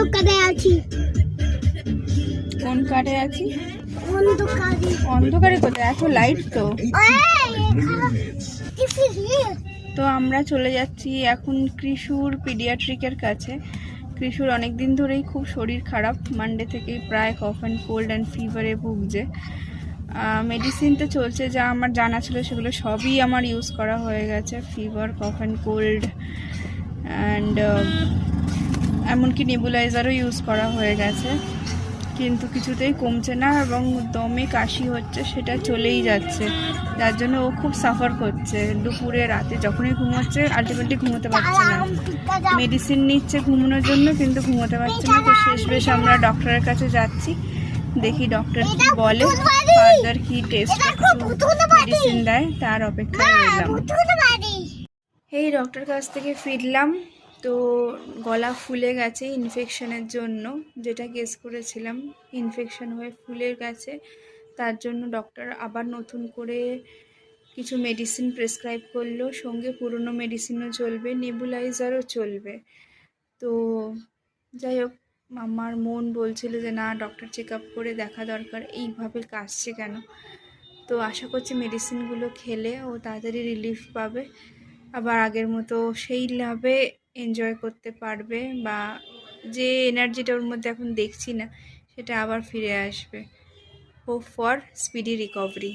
অন্ধকারে আছি। কোন কারে আছি? অন্ধকারে। অন্ধকারে কোথায়? এত লাইট তো। তো আমরা চলে যাচ্ছি এখন কৃষুর পিডিয়াট্রিকের কাছে। কৃষুর অনেক দিন ধরেই খুব শরীর খারাপ, মানডে থেকেই প্রায় কফ অ্যান্ড কোল্ড অ্যান্ড ফিভারে ভুগছে। মেডিসিন তো চলছে, যা আমার জানা ছিল সেগুলো সবই আমার ইউজ করা হয়ে গেছে, fever, cough and cold and এমনকি নেবুলাইজারও ইউজ করা হয়ে গেছে, কিন্তু কিছুতেই কমছে না এবং দমে কাশি হচ্ছে, সেটা চলেই যাচ্ছে, যার জন্য ও খুব সাফার করছে। দুপুরে রাতে যখনই ঘুমোচ্ছে আলটিমেটলি ঘুমোতে পারছে না, মেডিসিন নিচ্ছে ঘুমানোর জন্য কিন্তু ঘুমোতে পারছে না। তো শেষ বেশ আমরা ডক্টরের কাছে যাচ্ছি, দেখি ডক্টর কি বলে, ফার্দার কি টেস্ট মেডিসিন দেয় তার অপেক্ষায় রইলাম। এই ডক্টর কাছ থেকে ফিরলাম, তো গলা ফুলে গেছে ইনফেকশনের জন্য, যেটা গেস করেছিলাম ইনফেকশন হয়ে ফুলে গেছে, তার জন্য ডক্টর আবার নতুন করে কিছু মেডিসিন প্রেসক্রাইব করলো, সঙ্গে পুরনো মেডিসিনও চলবে, নেবুলাইজারও চলবে। তো যাই হোক, আমার মন বলছিল যে না, ডক্টর চেক আপ করে দেখা দরকার, এইভাবে কাশছে কেন। তো আশা করছি মেডিসিনগুলো খেলে ও তাড়াতাড়ি রিলিফ পাবে, আবার আগের মতো সেইভাবে এনজয় করতে পারবে, বা যে এনার্জিটা ওর মধ্যে এখন দেখছি না সেটা আবার ফিরে আসবে। Hope for speedy recovery.